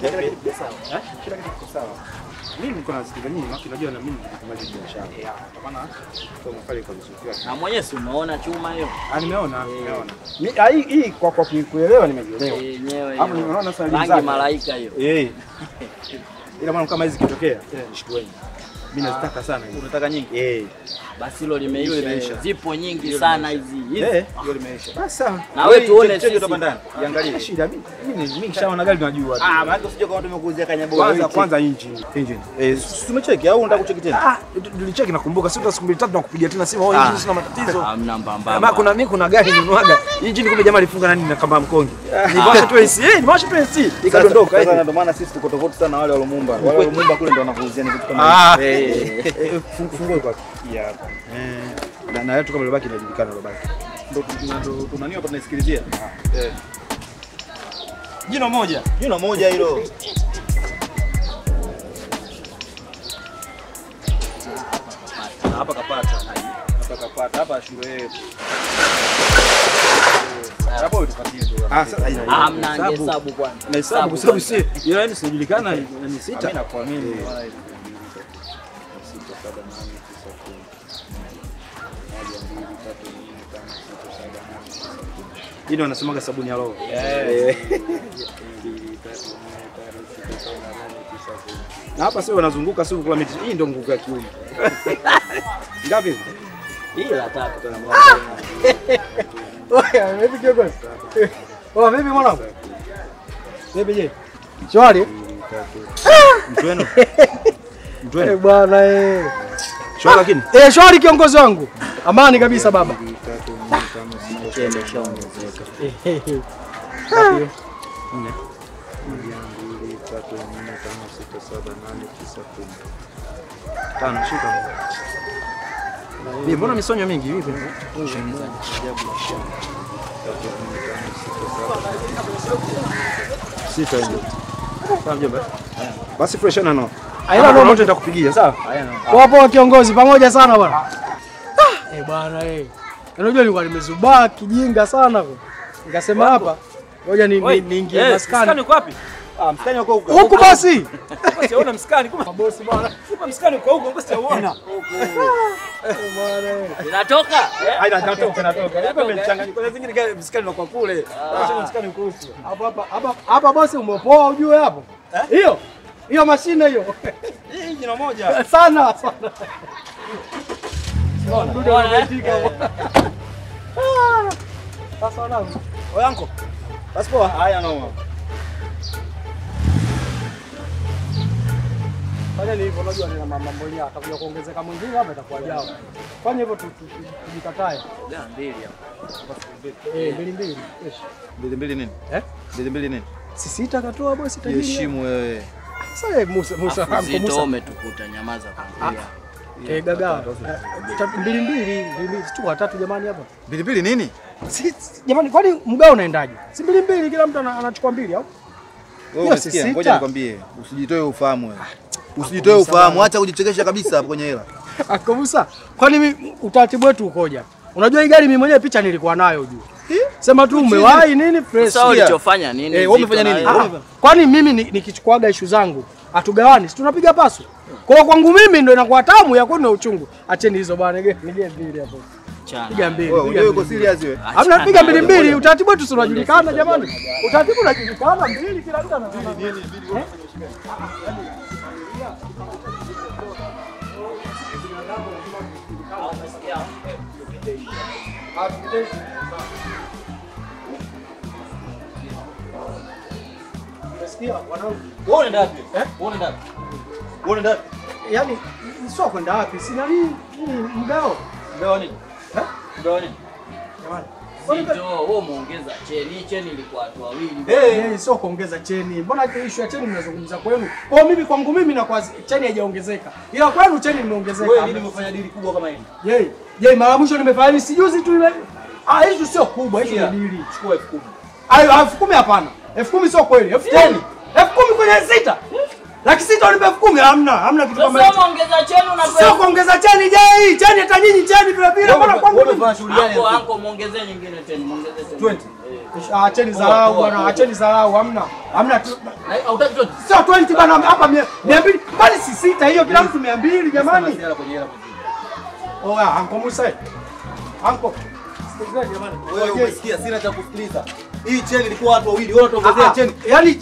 kila kitu kiko sawa. Kila kitu kiko sawa. Mimi niko nasikia nini? Unajua na mimi nikumaliza biashara. Kwa maana kwa mfano kwa vizuri. Na mwenyewe si umeona chuma hiyo? Nimeona. Hii kwa kuelewa nimeelewa. Yenyewe. Hapo nimeona sasa rangi malaika hiyo. Ila maana kama hizi kitokea, nishtueni. Mimi nazitaka sana hizo. Unataka nyingi? Basi hilo limeisha. Zipo nyingi sana hizi. Hilo limeisha. Basi sawa. Na wewe tuone sisi hapa ndani. Iangalie shida mimi nishaona gari najua. Maana usije kama tumekuuzia kanyabo. Kwanza engine. Tumecheki au unataka kucheki tena? Tulicheki nakumbuka siku siku mbili tatu nakupigia tena simu engine sina matatizo. Hamna mbamba. Kama kuna gari ninuaga. Engine kumbe jamaa alifunga nani na kamba mkonge. Niwashe tu AC, ikadondoka. Sasa ndio maana sisi tuko tofauti sana wale walomumba. Wale walomumba kule ndio wanakuuzia ni kitu kama fungue kwa hapa. Na yetu kama lobaki inajulikana lobaki. Ndio tunani hapa tunaisikilizia. Jino moja hilo. Hapa kapata. Hapa shingo yetu. Hapo utapatia tu. Hamna hesabu kwanza. Na hesabu kwa sababu si ila ni sijulikana ni sita. Mimi nakuamini wala hivi. Hii wanasemaga sabuni ya roho. Na hapa sio wanazunguka sio kwa miti. Hii ndio nguvu ya kiume. Ngapi? Hii la tatu tena. Oya, vipi kiongozi? Vipi mwanangu? Vipi je? Shwari? Mtweno. Bwana Shwari lakini? Shwari kiongozi wangu. Amani kabisa baba. Chende shaongezeka. Tano shika. Mbona misonyo mingi hivi? Sita hiyo. Sawa mjomba. Basi fresh na no. Haina noma nitakupigia, sawa? Poa kiongozi pamoja sana bwana. Bwana unajua nilikuwa nimezubaa kijinga sana kwa. Nikasema hapa ngoja niingie maskani. Maskani uko wapi? Mskani uko huko. Huko basi. Siona mskani kumbe bosi bwana. Kumbe mskani uko huko ngoja siuona. Bwana inatoka? Inatoka. Hapo umechanganya. Kuna zingine gani mskani uko kule. Sasa mskani uko huko. Hapa bosi umepoa ujue hapo. Hiyo mashine hiyo. Hii jino moja. Sana. Sasa wanangu. Oyanko. Basi poa. Haya noma. Fanya hivyo unajua nina mambo yenyewe atakuja kuongezeka mwingine hapa itakuwa jao. Fanya hivyo tujikatae. Mbili hapa. Mbili. Mbili nini? Mbili nini? Si sita katoa bosi tajiri. Heshimu wewe. Sasa Musa Musa umetukuta nyamaza kwanza. Gaga. Mbili tu watatu jamani hapa. Mbili nini? Jamani kwani mgao unaendaje? Si mbili kila mtu anachukua mbili au? Wewe unasikia? Ngoja nikwambie, usijitoe ufahamu wewe. Usijitoe ufahamu, acha kujichekesha kabisa hapo kwenye hela. Musa, kwani mimi utaratibu wetu ukoje? Unajua hii gari mimi mwenyewe picha nilikuwa nayo juu. Sema tu umewahi nini fresh. Sasa ulichofanya nini? Wewe umefanya nini? Kwani mimi nikichukuaga issue zangu atugawani, si tunapiga paso. Kwa kwangu mimi ndio inakuwa tamu ya kwenu uchungu. Acheni hizo bwana, nige mbili hapo. Piga mbili. Wewe uko serious wewe? Hamna piga mbili, utaratibu wetu si unajulikana jamani. Utaratibu unajulikana mbili kila mtu ana nini. Unaenda? Yaani sio kwenda wapi? Sina nini mgao. Mgao nini? Mgao nini? Jamani. Wewe umeongeza cheni ilikuwa watu wawili. Sio kuongeza cheni. Mbona issue ya cheni mnazungumza kwenu? Kwa mimi kwangu mimi na kwa cheni haijaongezeka. Ila kwenu cheni imeongezeka. Wewe lini umefanya dili kubwa kama hili? Mara mwisho nimefanya ni sijuzi tu ile. Hizo sio kubwa, hizo ni dili. Chukua 10,000. 10,000 hapana. 10,000 sio kweli. 10,000. 10,000 kwenye sita. 600 nipe 10,000 hamna kitu kama hicho. Sasa ongeza cheni unapewa. Sio kuongeza cheni je, cheni hata nyinyi cheni vile vile mbona kwangu umefanya shughuli gani? Anko muongezee nyingine tena, muongezee 20. Acheni dharau bwana, acheni dharau hamna. Hamna hautaki 20. sio 20 bwana hapa 200 bali si sita hiyo kila mtu 200 jamani. Anko Musa. Anko. Sikiliza jamani. Wewe umesikia sina cha kusikiliza. Hii cheni ilikuwa watu wawili, wewe tuongezea cheni. Yaani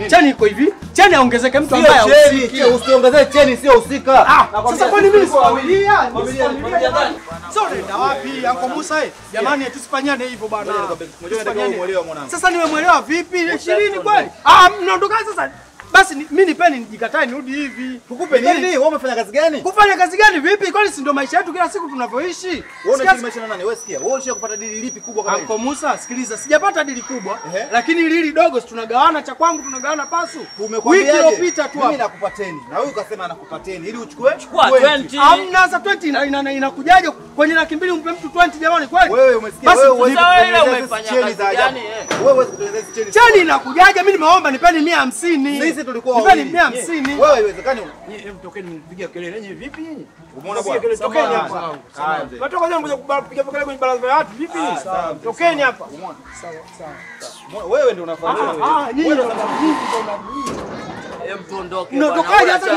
cheni iko hivi. Cheni aongezeke mtu ambaye usiki. Usiongezee cheni sio husika. Sasa kwa nini mimi siwawilia? Sio nenda wapi Anko Musa? Jamani tusifanyane hivyo bwana. Sasa nimemuelewa vipi? 20 kweli? Mnaondoka sasa. Basi mimi nipeni nijikatae nirudi hivi. Tukupe nini? Wewe umefanya kazi gani? Kufanya kazi gani vipi? Kwani si ndio maisha yetu kila siku tunavyoishi? Wewe unaishi maisha na nani? Wewe sikia. Wewe unashia kupata dili lipi kubwa kama hili? Anko Musa, sikiliza. Sijapata dili kubwa, lakini lili dogo tunagawana cha kwangu tunagawana pasu. Wiki iliyopita tu. Mimi nakupa 10. Na wewe ukasema anakupa 10 ili uchukue 20. Hamna sasa 20 inakujaje kwenye 200 umpe mtu 20 jamani kweli? Wewe umesikia wewe umefanya kazi gani? Wewe huwezi kutengeneza cheni. Cheni inakujaje? Mimi nimeomba nipeni 150. Sisi tulikuwa nipeni 150. Wewe haiwezekani. Hebu tokeni mpigie kelele nyinyi vipi nyinyi? Umeona bwana? Tokeni hapa. Natoka zangu kupiga kelele kwenye baraza ya watu vipi? Tokeni hapa. Sawa. Wewe ndio unafanya. Nyinyi ndio Mtuondoke. Mnaondokaje hata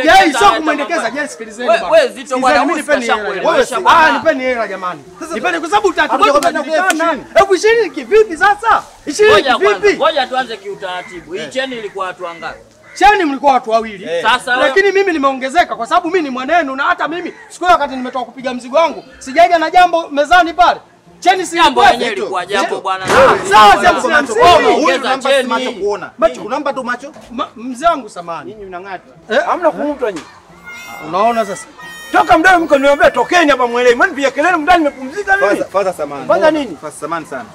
yeye sio kumwendekeza. Je, sikilizeni bwana. Wewe Zito bwana, mimi nipeni hela. Nipeni hela jamani. Nipeni kwa sababu utaratibu tunajulikana. Hebu 20 kivipi sasa? 20 kivipi? Ngoja tuanze kiutaratibu. Hii cheni ilikuwa watu wangapi? Cheni mlikuwa watu wawili. Sasa lakini mimi nimeongezeka kwa sababu mimi ni mwanenu na hata mimi siku wakati nimetoka kupiga mzigo wangu sijaja na jambo mezani pale. Cheni si jambo yenyewe ilikuwa jambo bwana. Sawa sasa ongeza cheni. Macho kuona. Unamba tu macho. Mzee wangu samani. Nyinyi mnang'ata. Hamna kuumtwa nyinyi. Unaona sasa. Toka mdao mko niambia tokeni hapa mwelewe. Mbona pia kelele mdani nimepumzika mimi? Faza samani. Faza nini? Faza samani sana.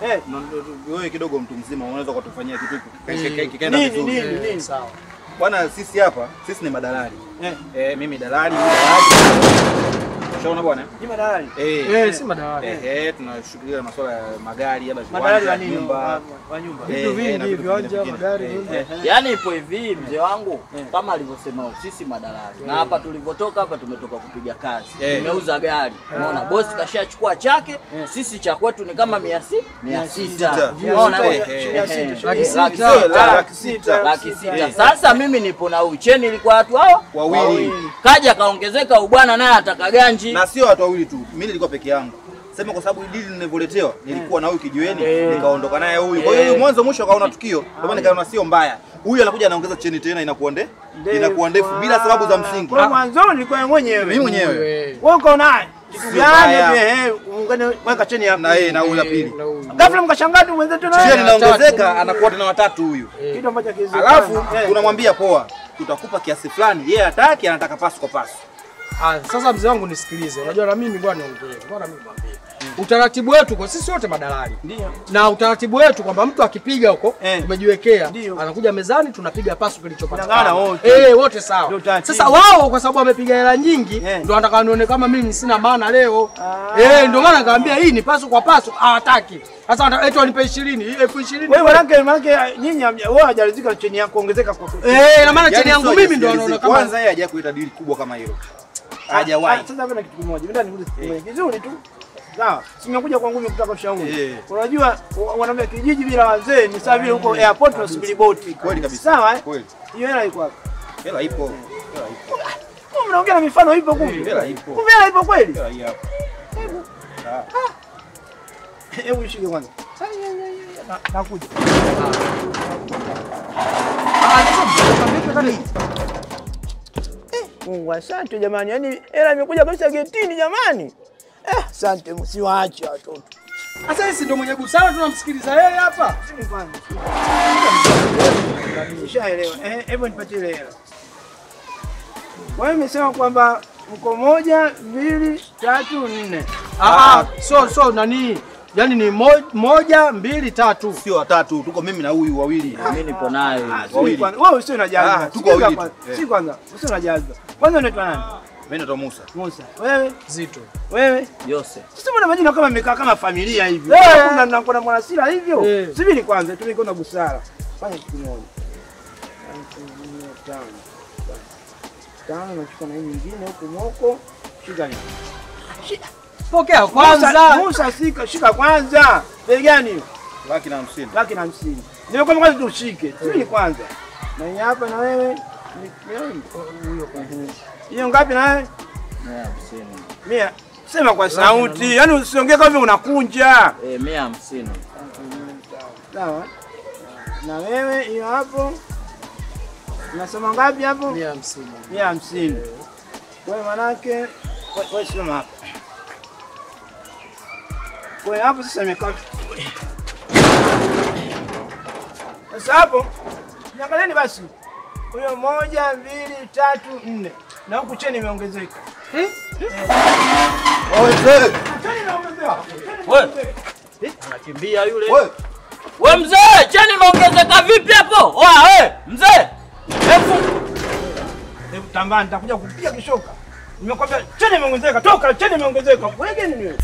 Wewe kidogo mtu mzima unaweza kutufanyia kitu hiki kikaenda vizuri. Nini? Sawa. Bwana sisi hapa, sisi ni madalali. Mimi dalali, Ushaona bwana? Ni madalali. Si madalali. Tunashughulikia masuala ya magari hapa madalali wa nini? Nyumba. Wa nyumba. Vitu vingi, viwanja, magari, nyumba. Yaani ipo hivi mzee wangu, kama alivyosema sisi madalali. Na hapa tulivyotoka hapa tumetoka kupiga kazi. Tumeuza gari. Unaona bosi kashachukua chake, sisi cha kwetu ni kama 600. Unaona? Laki sita. Sasa mimi nipo na huyu. Cheni ilikuwa watu hao wawili. Kaja kaongezeka ubwana naye ataka ganji. Na sio watu wawili tu. Mimi nilikuwa peke yangu. Sema kwa sababu dili nilivyoletewa nilikuwa na huyu kijiweni nikaondoka naye huyu. Kwa hiyo mwanzo mwisho kaona tukio. Kwa maana nikaona sio mbaya. Huyu anakuja anaongeza cheni tena inakuwa ndefu bila sababu za msingi. Kwa mwanzo nilikuwa mwenyewe. Mimi mwenyewe. Wewe uko naye. Yaani ungane weka cheni hapa. Na yeye na huyu la pili. Ghafla mkashangaa tu mwenzetu na cheni inaongezeka anakuwa tena watatu huyu. Kitu ambacho kizi. Alafu tunamwambia poa. Tutakupa kiasi fulani. Yeye hataki anataka pasu kwa pasu. Sasa mzee wangu nisikilize. Unajua na mimi bwana niongee. Bwana mimi mwambie. Utaratibu wetu kwa sisi wote madalali. Ndio. Na utaratibu wetu kwamba mtu akipiga huko tumejiwekea anakuja mezani tunapiga pasu kilichopatikana. Wote sawa. Sasa wao kwa sababu wamepiga hela nyingi ndio wanataka nione kama mimi sina maana leo. Ndio maana nikamwambia hii ni pasu kwa pasu hawataki. Sasa eti wanipe 20, 20,000. Wewe manake nyinyi wewe hajalizika cheni yako ongezeka kwa na maana cheni yangu mimi ndio anaona kama kwanza yeye hajaja kuleta deal kubwa kama hilo. Hajawahi. Sasa kuna kitu kimoja. Mimi nikuulize kitu kimoja. Kizuri tu. Sawa. Simekuja kwangu mimi kutaka ushauri. Unajua wanaambia kijiji bila wazee ni sawa vile huko airport tunasubiri boti. Kweli kabisa. Sawa Kweli. Hiyo hela iko wapi? Hela ipo. Kumbe mnaongea na mifano ipo kumbe. Hela ipo. Kumbe hela ipo kweli? Hela hii hapa. Hebu shike kwanza. Nakuja. Mungu asante jamani. Yaani hela imekuja kabisa getini jamani. Asante msiwaache watoto. Sasa sisi ndio mwenye busara tunamsikiliza yeye hapa. Nishaelewa. Hebu nipatie ile hela. Wewe umesema kwamba mko 1, 2, 3, 4. So nani? Yaani ni 1, 2, 3. Sio watatu, tuko mimi na huyu wawili. Mimi nipo naye. Wewe usio na jazba. Tuko wawili. Si kwanza, usio na jazba. Kwanza unaitwa nani? Mimi naitwa Musa. Musa. Wewe? Zito. Wewe? Jose. Sasa mbona majina kama mmekaa kama familia hivi? Kuna mwana sira hivyo? Subiri kwanza, tumekuwa na busara. Fanya kitu kimoja. Tano nachukua na hii nyingine huko moko. Shika hii. Pokea kwanza. Musa shika kwanza. Bei gani hiyo? 150. 150. Nimekwambia kwanza tushike. Subiri kwanza. Na hii hapa na wewe. Hiyo ngapi na wewe? 150. 100. Sema kwa sauti. Yaani usiongee kama unakunja. 150. Sawa. Na wewe hiyo hapo. Unasema ngapi hapo? 150. 150. Kwa manake wewe sema hapa. Kwa hapo sasa imekaa. Sasa hapo niangalieni basi. Huyo 1 2 3 4. Na huku cheni imeongezeka. Cheni imeongezeka. Wewe anakimbia yule. Wewe Mzee, cheni imeongezeka vipi hapo? Wewe mzee. Hebu tambaa nitakuja kupiga kishoka. Nimekwambia cheni imeongezeka. Toka cheni imeongezeka. Wewe gani wewe?